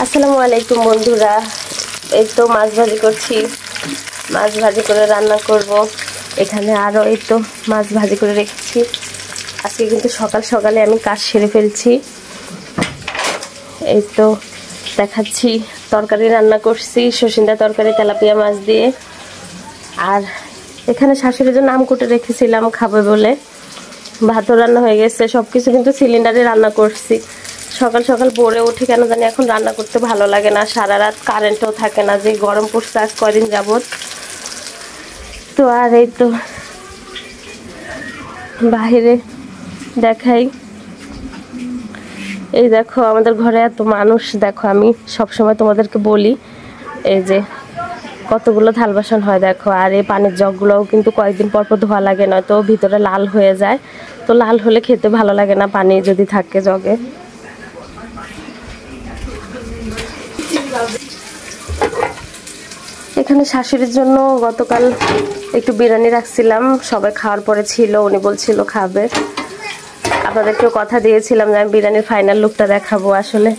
আসসালামু আলাইকুম বন্ধুরা, এই তো মাছ ভাজি করছি। মাছ ভাজি করে রান্না করব। এখানে আরও এই তো মাছ ভাজি করে রেখেছি। আজকে কিন্তু সকাল সকালে আমি কাজ সেরে ফেলছি। এই তো দেখাচ্ছি, তরকারি রান্না করছি, সসিন্দা তরকারি তেলাপিয়া মাছ দিয়ে। আর এখানে শাশুড়ির জন্য আম কুটে রেখেছিলাম খাবে বলে। ভাতও রান্না হয়ে গেছে, সব কিছু কিন্তু সিলিন্ডারে রান্না করছি। সকাল সকাল ভোরে উঠে কেন জানি এখন রান্না করতে ভালো লাগে না। সারা রাত কারেন্টও থাকে না, যে গরম পড়ছে আজ কয়দিন যাবত। তো আর এই তো বাহিরে দেখাই, এই দেখো আমাদের ঘরে এত মানুষ। দেখো আমি সবসময় তোমাদেরকে বলি, এই যে কতগুলো থাল বাসন হয় দেখো। আর এই পানির জগগুলোও কিন্তু কয়েকদিন পর পর ধোয়া লাগে, নয়তো ভিতরে লাল হয়ে যায়। তো লাল হলে খেতে ভালো লাগে না পানি যদি থাকে জগে। এখানে শাশুড়ির জন্য গতকাল একটু বিরিয়ানি রাখছিলাম, সবাই খাওয়ার পরে ছিল, উনি বলছিল খাবে। আপনাদেরকেও কথা দিয়েছিলাম যে আমি বিরিয়ানির ফাইনাল লুকটা দেখাবো। আসলে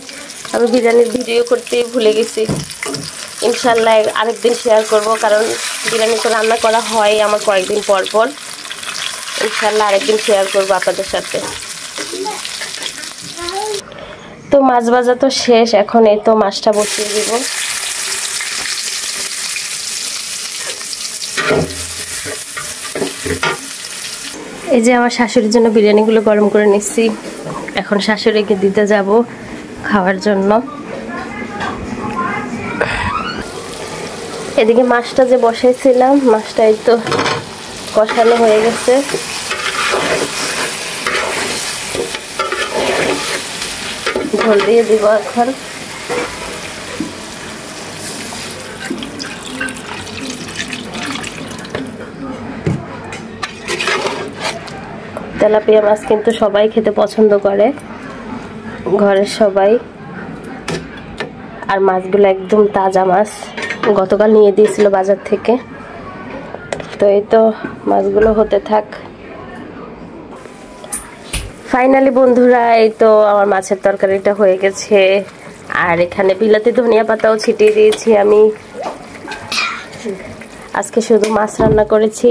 আমি বিরিয়ানির ভিডিও করতে ভুলে গেছি। ইনশাল্লাহ আরেকদিন শেয়ার করব, কারণ বিরিয়ানি তো রান্না করা হয় আমার কয়েকদিন পর পর। ইনশাল্লাহ আরেকদিন শেয়ার করব আপনাদের সাথে। তো মাছ ভাজা তো শেষ, এখন এই তো মাছটা বসিয়ে দিব। এই যে আমার শাশুড়ির জন্য বিরিয়ানিগুলো গরম করে নিচ্ছি, এখন শাশুড়িকে দিতে যাব খাওয়ার জন্য। এদিকে মাছটা যে বসাইছিলাম, মাছটা এই তো কষানো হয়ে গেছে। ঝোল দিয়ে দিব এখন। তেলাপিয়া মাছ কিন্তু সবাই খেতে পছন্দ করে, ঘরের সবাই। আর মাছগুলো একদম তাজা মাছ, গতকাল নিয়ে দিয়েছিল বাজার থেকে। তো এই তো মাছগুলো হতে থাক। ফাইনালি বন্ধুরা, এই তো আমার মাছের তরকারিটা হয়ে গেছে। আর এখানে বিলাতি ধনিয়া পাতাও ছিটিয়ে দিয়েছি আমি। আজকে শুধু মাছ রান্না করেছি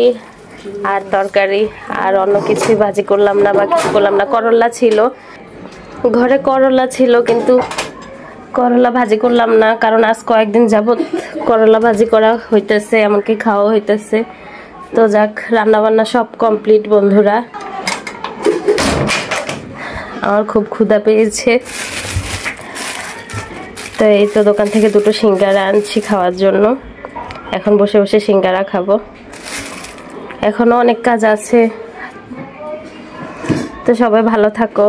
আর তরকারি, আর অন্য কিছুই ভাজি করলাম না বা কিছু করলাম না। করলা ছিল ঘরে, করলা ছিল, কিন্তু করলা ভাজি করলাম না, কারণ আজ কয়েকদিন যাবত করলা ভাজি করা হইতেছে, এমনকি খাওয়া হইতেছে। তো যাক, রান্না বান্না সব কমপ্লিট বন্ধুরা। আমার খুব ক্ষুধা পেয়েছে, তো এই তো দোকান থেকে দুটো সিঙ্গারা আনছি খাওয়ার জন্য। এখন বসে বসে সিঙ্গারা খাবো, এখনো অনেক কাজ আছে। তো সবাই ভালো থাকো।